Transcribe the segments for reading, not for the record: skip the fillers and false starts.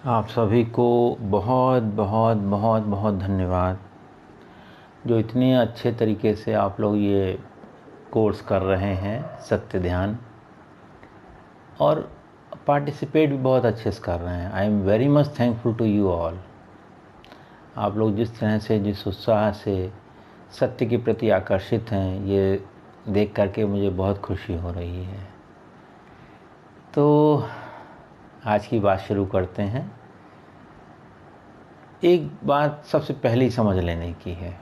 आप सभी को बहुत बहुत बहुत बहुत धन्यवाद, जो इतने अच्छे तरीके से आप लोग ये कोर्स कर रहे हैं सत्य ध्यान, और पार्टिसिपेट भी बहुत अच्छे से कर रहे हैं। I am very much thankful to you all. आप लोग जिस तरह से, जिस उत्साह से सत्य के प्रति आकर्षित हैं, ये देख करके मुझे बहुत खुशी हो रही है। तो आज की बात शुरू करते हैं। एक बात सबसे पहले ही समझ लेने की है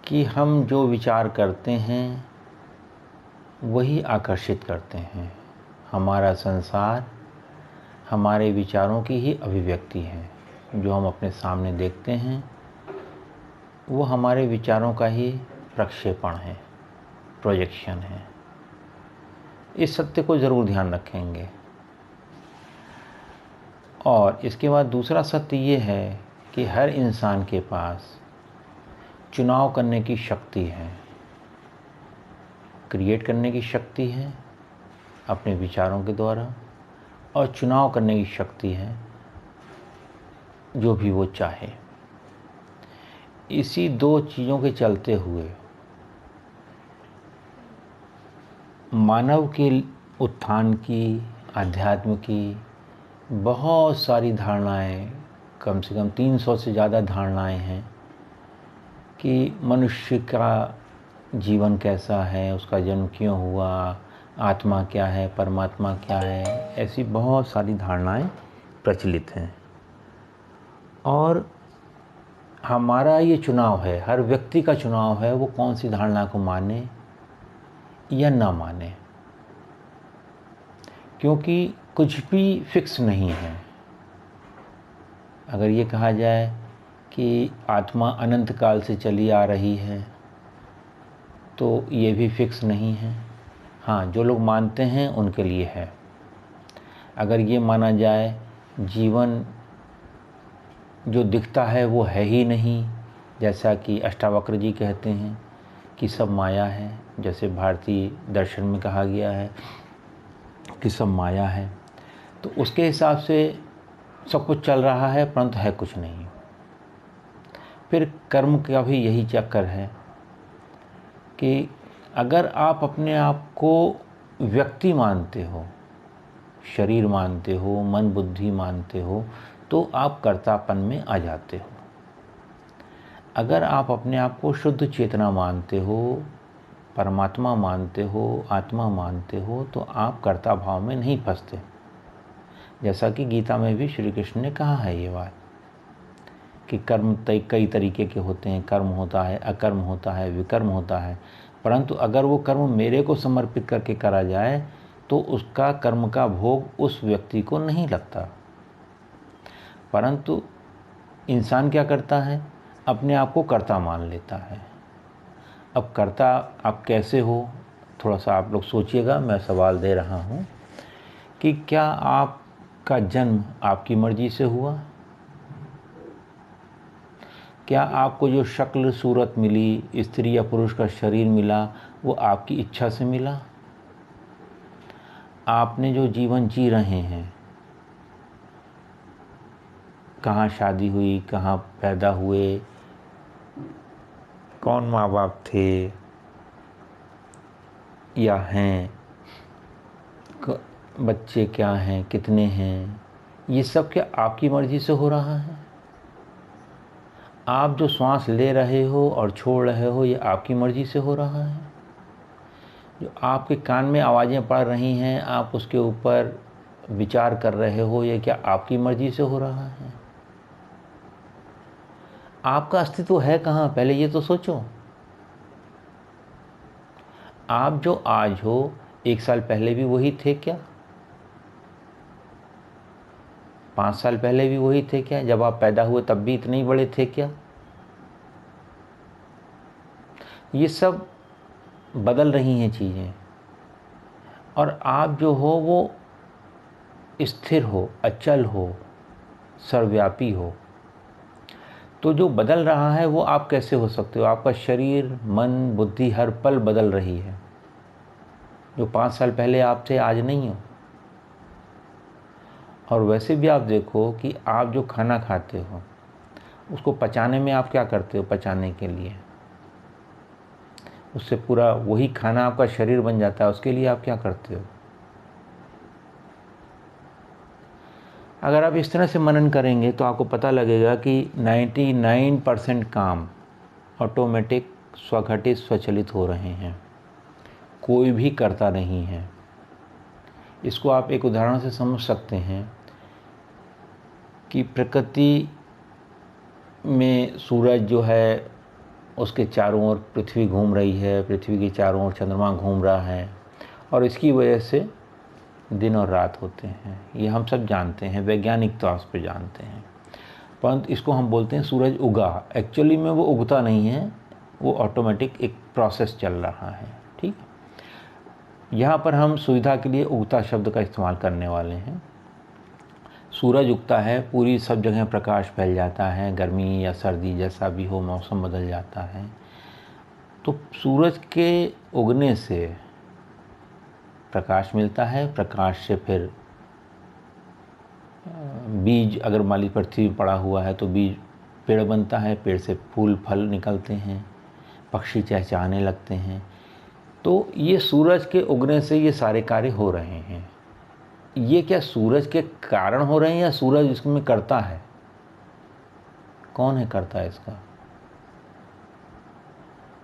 कि हम जो विचार करते हैं वही आकर्षित करते हैं। हमारा संसार हमारे विचारों की ही अभिव्यक्ति है। जो हम अपने सामने देखते हैं वो हमारे विचारों का ही प्रक्षेपण है, प्रोजेक्शन है। इस सत्य को ज़रूर ध्यान रखेंगे। और इसके बाद दूसरा सत्य ये है कि हर इंसान के पास चुनाव करने की शक्ति है, क्रिएट करने की शक्ति है अपने विचारों के द्वारा, और चुनाव करने की शक्ति है जो भी वो चाहे। इसी दो चीज़ों के चलते हुए मानव के उत्थान की, अध्यात्म की बहुत सारी धारणाएं, कम से कम 300 से ज़्यादा धारणाएं हैं कि मनुष्य का जीवन कैसा है, उसका जन्म क्यों हुआ, आत्मा क्या है, परमात्मा क्या है। ऐसी बहुत सारी धारणाएं प्रचलित हैं। और हमारा ये चुनाव है, हर व्यक्ति का चुनाव है वो कौन सी धारणा को माने या ना माने, क्योंकि कुछ भी फिक्स नहीं है। अगर ये कहा जाए कि आत्मा अनंत काल से चली आ रही है तो ये भी फिक्स नहीं है। हाँ, जो लोग मानते हैं उनके लिए है। अगर ये माना जाए जीवन जो दिखता है वो है ही नहीं, जैसा कि अष्टावक्र जी कहते हैं कि सब माया है, जैसे भारतीय दर्शन में कहा गया है कि सब माया है, तो उसके हिसाब से सब कुछ चल रहा है परंतु है कुछ नहीं। फिर कर्म का भी यही चक्कर है कि अगर आप अपने आप को व्यक्ति मानते हो, शरीर मानते हो, मन बुद्धि मानते हो, तो आप कर्तापन में आ जाते हो। अगर आप अपने आप को शुद्ध चेतना मानते हो, परमात्मा मानते हो, आत्मा मानते हो, तो आप कर्ता भाव में नहीं फंसते। जैसा कि गीता में भी श्री कृष्ण ने कहा है ये बात कि कर्म कई तरीके के होते हैं। कर्म होता है, अकर्म होता है, विकर्म होता है। परंतु अगर वो कर्म मेरे को समर्पित करके करा जाए तो उसका कर्म का भोग उस व्यक्ति को नहीं लगता। परंतु इंसान क्या करता है, अपने आप को कर्ता मान लेता है। अब कर्ता आप कैसे हो, थोड़ा सा आप लोग सोचिएगा। मैं सवाल दे रहा हूँ कि क्या आपका जन्म आपकी मर्जी से हुआ? क्या आपको जो शक्ल सूरत मिली, स्त्री या पुरुष का शरीर मिला, वो आपकी इच्छा से मिला? आपने जो जीवन जी रहे हैं, कहाँ शादी हुई, कहाँ पैदा हुए, कौन माँ बाप थे या हैं, बच्चे क्या हैं, कितने हैं, ये सब क्या आपकी मर्जी से हो रहा है? आप जो श्वास ले रहे हो और छोड़ रहे हो, ये आपकी मर्जी से हो रहा है? जो आपके कान में आवाज़ें पड़ रही हैं, आप उसके ऊपर विचार कर रहे हो, ये क्या आपकी मर्जी से हो रहा है? आपका अस्तित्व है कहाँ, पहले ये तो सोचो। आप जो आज हो, 1 साल पहले भी वही थे क्या? 5 साल पहले भी वही थे क्या? जब आप पैदा हुए तब भी इतने ही बड़े थे क्या? ये सब बदल रही हैं चीज़ें। और आप जो हो वो स्थिर हो, अचल हो, सर्वव्यापी हो। तो जो बदल रहा है वो आप कैसे हो सकते हो? आपका शरीर, मन, बुद्धि हर पल बदल रही है। जो 5 साल पहले आप थे आज नहीं हो। और वैसे भी आप देखो कि आप जो खाना खाते हो उसको पचाने में आप क्या करते हो? पचाने के लिए उससे पूरा वही खाना आपका शरीर बन जाता है, उसके लिए आप क्या करते हो? अगर आप इस तरह से मनन करेंगे तो आपको पता लगेगा कि 99% काम ऑटोमेटिक, स्वघटित, स्वचलित हो रहे हैं, कोई भी करता नहीं है। इसको आप एक उदाहरण से समझ सकते हैं कि प्रकृति में सूरज जो है उसके चारों ओर पृथ्वी घूम रही है, पृथ्वी के चारों ओर चंद्रमा घूम रहा है, और इसकी वजह से दिन और रात होते हैं। ये हम सब जानते हैं, वैज्ञानिक तौर पे जानते हैं। परंतु इसको हम बोलते हैं सूरज उगा। एक्चुअली में वो उगता नहीं है, वो ऑटोमेटिक एक प्रोसेस चल रहा है। ठीक, यहाँ पर हम सुविधा के लिए उगता शब्द का इस्तेमाल करने वाले हैं। सूरज उगता है, पूरी सब जगह प्रकाश फैल जाता है, गर्मी या सर्दी जैसा भी हो, मौसम बदल जाता है। तो सूरज के उगने से प्रकाश मिलता है, प्रकाश से फिर बीज, अगर मान ली पृथ्वी पड़ा हुआ है तो बीज पेड़ बनता है, पेड़ से फूल फल निकलते हैं, पक्षी चहचहाने लगते हैं। तो ये सूरज के उगने से ये सारे कार्य हो रहे हैं। ये क्या सूरज के कारण हो रहे हैं या सूरज इसमें करता है? कौन है करता है इसका?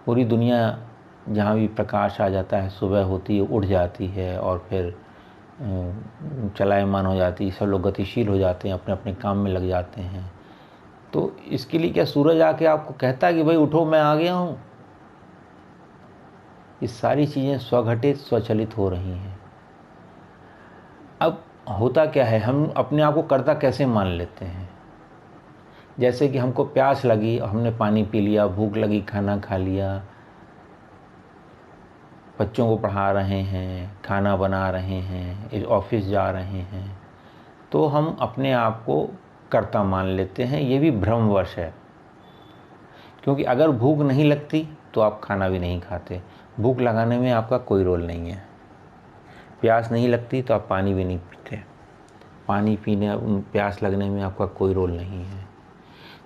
पूरी दुनिया जहाँ भी प्रकाश आ जाता है, सुबह होती है, उठ जाती है और फिर चलायमान हो जाती है, सब लोग गतिशील हो जाते हैं, अपने अपने काम में लग जाते हैं। तो इसके लिए क्या सूरज आके आपको कहता है कि भाई उठो, मैं आ गया हूँ? ये सारी चीज़ें स्वघटित, स्वचलित हो रही हैं। अब होता क्या है, हम अपने आप को कर्ता कैसे मान लेते हैं? जैसे कि हमको प्यास लगी, हमने पानी पी लिया, भूख लगी, खाना खा लिया, बच्चों को पढ़ा रहे हैं, खाना बना रहे हैं, ऑफिस जा रहे हैं, तो हम अपने आप को कर्ता मान लेते हैं। ये भी भ्रमवश है, क्योंकि अगर भूख नहीं लगती तो आप खाना भी नहीं खाते, भूख लगाने में आपका कोई रोल नहीं है। प्यास नहीं लगती तो आप पानी भी नहीं पीते, पानी पीने, प्यास लगने में आपका कोई रोल नहीं है।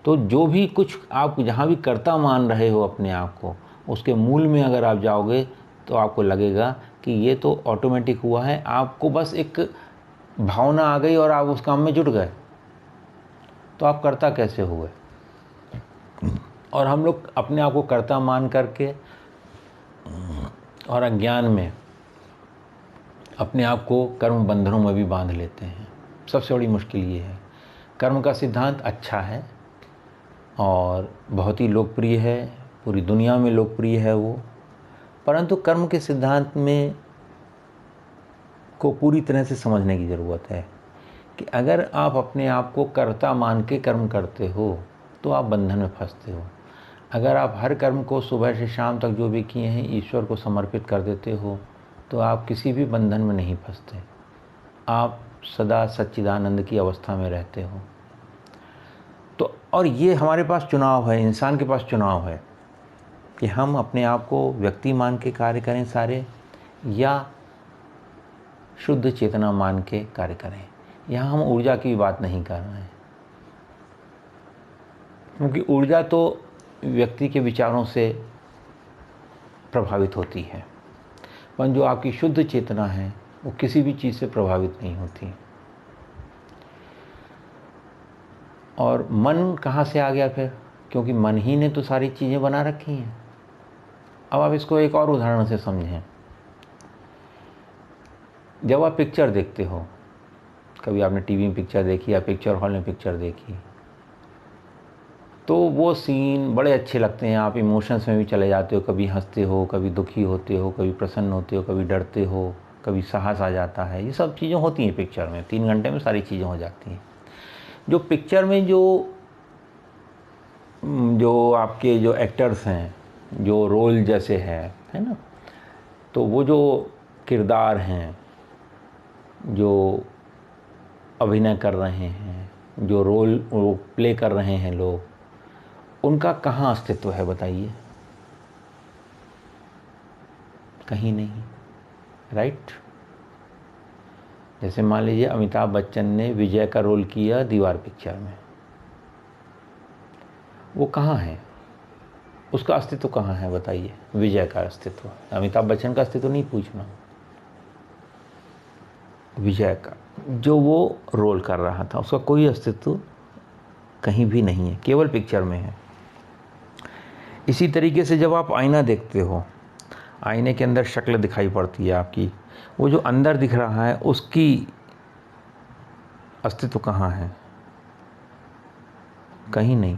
तो जो भी कुछ आप जहाँ भी कर्ता मान रहे हो अपने आप को, उसके मूल में अगर आप जाओगे तो आपको लगेगा कि ये तो ऑटोमेटिक हुआ है, आपको बस एक भावना आ गई और आप उस काम में जुट गए, तो आप कर्ता कैसे हुए? और हम लोग अपने आप को कर्ता मान करके और अज्ञान में अपने आप को कर्म बंधनों में भी बांध लेते हैं। सबसे बड़ी मुश्किल ये है। कर्म का सिद्धांत अच्छा है और बहुत ही लोकप्रिय है, पूरी दुनिया में लोकप्रिय है वो, परंतु कर्म के सिद्धांत में को पूरी तरह से समझने की ज़रूरत है कि अगर आप अपने आप को कर्ता मान के कर्म करते हो तो आप बंधन में फंसते हो। अगर आप हर कर्म को सुबह से शाम तक जो भी किए हैं ईश्वर को समर्पित कर देते हो तो आप किसी भी बंधन में नहीं फंसते, आप सदा सच्चिदानंद की अवस्था में रहते हो। तो और ये हमारे पास चुनाव है, इंसान के पास चुनाव है कि हम अपने आप को व्यक्ति मान के कार्य करें सारे, या शुद्ध चेतना मान के कार्य करें। यहाँ हम ऊर्जा की बात नहीं कर रहे हैं, क्योंकि ऊर्जा तो व्यक्ति के विचारों से प्रभावित होती है, पर जो आपकी शुद्ध चेतना है वो किसी भी चीज़ से प्रभावित नहीं होती। और मन कहाँ से आ गया फिर? क्योंकि मन ही ने तो सारी चीज़ें बना रखी हैं। अब आप इसको एक और उदाहरण से समझें। जब आप पिक्चर देखते हो, कभी आपने टीवी में पिक्चर देखी या पिक्चर हॉल में पिक्चर देखी, तो वो सीन बड़े अच्छे लगते हैं, आप इमोशंस में भी चले जाते हो, कभी हंसते हो, कभी दुखी होते हो, कभी प्रसन्न होते हो, कभी डरते हो, कभी साहस आ जाता है। ये सब चीज़ें होती हैं पिक्चर में, 3 घंटे में सारी चीज़ें हो जाती हैं। जो पिक्चर में जो आपके जो एक्टर्स हैं, जो रोल जैसे है ना, तो वो जो किरदार हैं, जो अभिनय कर रहे हैं, जो रोल वो प्ले कर रहे हैं लोग, उनका कहाँ अस्तित्व है बताइए? कहीं नहीं, राइट? जैसे मान लीजिए अमिताभ बच्चन ने विजय का रोल किया दीवार पिक्चर में, वो कहाँ है, उसका अस्तित्व कहाँ है बताइए। विजय का अस्तित्व, अमिताभ बच्चन का अस्तित्व नहीं पूछना, विजय का जो वो रोल कर रहा था उसका कोई अस्तित्व कहीं भी नहीं है, केवल पिक्चर में है। इसी तरीके से जब आप आईना देखते हो, आईने के अंदर शक्ल दिखाई पड़ती है आपकी, वो जो अंदर दिख रहा है उसकी अस्तित्व कहाँ है, कहीं नहीं।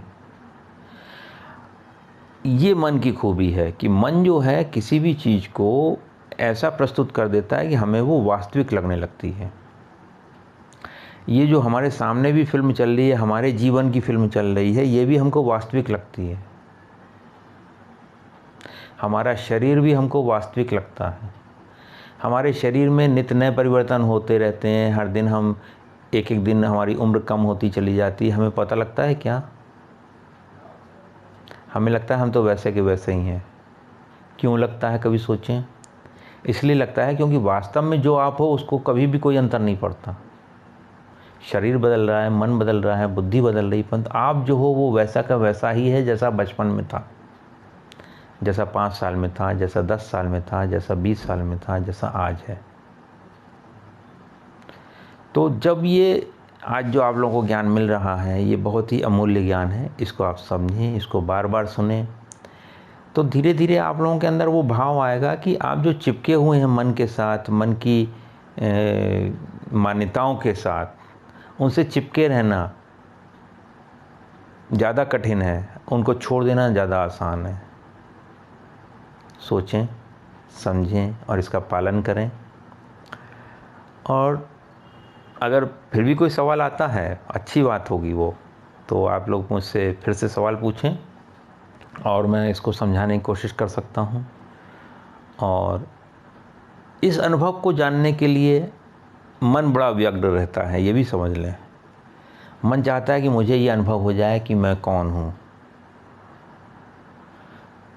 ये मन की खूबी है कि मन जो है किसी भी चीज़ को ऐसा प्रस्तुत कर देता है कि हमें वो वास्तविक लगने लगती है। ये जो हमारे सामने भी फिल्म चल रही है, हमारे जीवन की फिल्म चल रही है, ये भी हमको वास्तविक लगती है। हमारा शरीर भी हमको वास्तविक लगता है। हमारे शरीर में नित्य नए परिवर्तन होते रहते हैं, हर दिन हम एक एक दिन हमारी उम्र कम होती चली जाती है, हमें पता लगता है क्या? हमें लगता है हम तो वैसे के वैसे ही हैं। क्यों लगता है, कभी सोचें? इसलिए लगता है क्योंकि वास्तव में जो आप हो उसको कभी भी कोई अंतर नहीं पड़ता। शरीर बदल रहा है, मन बदल रहा है, बुद्धि बदल रही, परंतु आप जो हो वो वैसा का वैसा ही है जैसा बचपन में था, जैसा 5 साल में था, जैसा 10 साल में था, जैसा 20 साल में था, जैसा आज है। तो जब ये आज जो आप लोगों को ज्ञान मिल रहा है ये बहुत ही अमूल्य ज्ञान है, इसको आप समझें, इसको बार बार सुनें, तो धीरे धीरे आप लोगों के अंदर वो भाव आएगा कि आप जो चिपके हुए हैं मन के साथ, मन की मान्यताओं के साथ, उनसे चिपके रहना ज़्यादा कठिन है, उनको छोड़ देना ज़्यादा आसान है। सोचें, समझें और इसका पालन करें। और अगर फिर भी कोई सवाल आता है, अच्छी बात होगी वो, तो आप लोग मुझसे फिर से सवाल पूछें और मैं इसको समझाने की कोशिश कर सकता हूँ। और इस अनुभव को जानने के लिए मन बड़ा व्यग्र रहता है, ये भी समझ लें। मन चाहता है कि मुझे ये अनुभव हो जाए कि मैं कौन हूँ,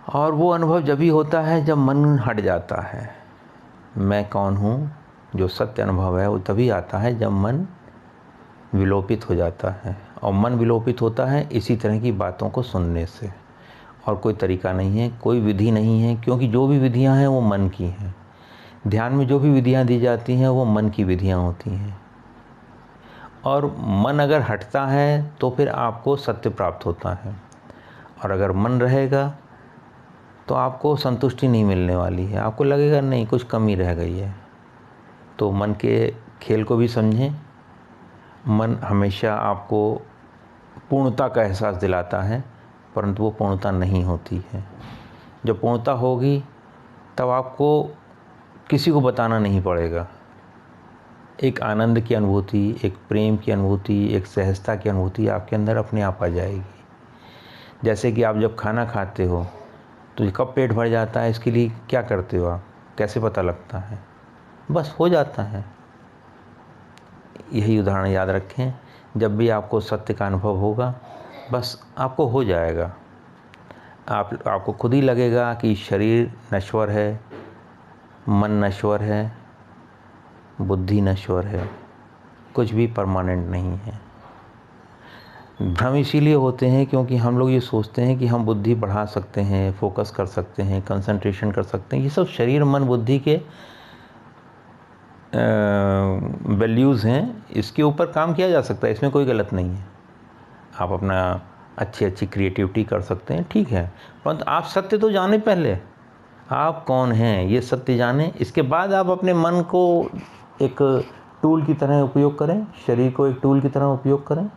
और वो अनुभव जब भी होता है जब मन हट जाता है। मैं कौन हूँ, जो सत्य अनुभव है वो तभी आता है जब मन विलोपित हो जाता है। और मन विलोपित होता है इसी तरह की बातों को सुनने से, और कोई तरीका नहीं है, कोई विधि नहीं है, क्योंकि जो भी विधियां हैं वो मन की हैं। ध्यान में जो भी विधियां दी जाती हैं वो मन की विधियां होती हैं। और मन अगर हटता है तो फिर आपको सत्य प्राप्त होता है, और अगर मन रहेगा तो आपको संतुष्टि नहीं मिलने वाली है, आपको लगेगा नहीं कुछ कमी रह गई है। तो मन के खेल को भी समझें। मन हमेशा आपको पूर्णता का एहसास दिलाता है, परंतु वो पूर्णता नहीं होती है। जब पूर्णता होगी तब आपको किसी को बताना नहीं पड़ेगा। एक आनंद की अनुभूति, एक प्रेम की अनुभूति, एक सहजता की अनुभूति आपके अंदर अपने आप आ जाएगी। जैसे कि आप जब खाना खाते हो तो कब पेट भर जाता है, इसके लिए क्या करते हो आप, कैसे पता लगता है? बस हो जाता है। यही उदाहरण याद रखें, जब भी आपको सत्य का अनुभव होगा बस आपको हो जाएगा। आपको खुद ही लगेगा कि शरीर नश्वर है, मन नश्वर है, बुद्धि नश्वर है, कुछ भी परमानेंट नहीं है। भ्रम इसीलिए होते हैं क्योंकि हम लोग ये सोचते हैं कि हम बुद्धि बढ़ा सकते हैं, फोकस कर सकते हैं, कंसंट्रेशन कर सकते हैं। ये सब शरीर मन बुद्धि के वैल्यूज़ हैं, इसके ऊपर काम किया जा सकता है, इसमें कोई गलत नहीं है। आप अपना अच्छी क्रिएटिविटी कर सकते हैं, ठीक है, परंतु आप सत्य तो जाने, पहले आप कौन हैं ये सत्य जानें, इसके बाद आप अपने मन को एक टूल की तरह उपयोग करें, शरीर को एक टूल की तरह उपयोग करें।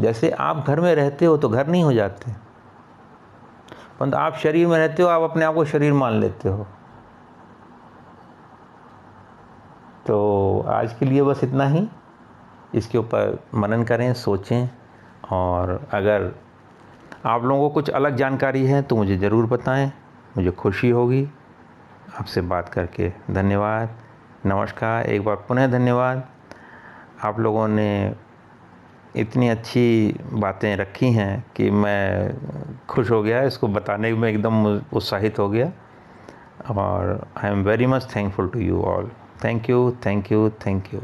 जैसे आप घर में रहते हो तो घर नहीं हो जाते, परंतु आप शरीर में रहते हो, आप अपने आप को शरीर मान लेते हो। तो आज के लिए बस इतना ही। इसके ऊपर मनन करें, सोचें, और अगर आप लोगों को कुछ अलग जानकारी है तो मुझे ज़रूर बताएं, मुझे खुशी होगी आपसे बात करके। धन्यवाद, नमस्कार, एक बार पुनः धन्यवाद। आप लोगों ने इतनी अच्छी बातें रखी हैं कि मैं खुश हो गया, इसको बताने में एकदम उत्साहित हो गया, और I am very much thankful to you all. Thank you, thank you, thank you.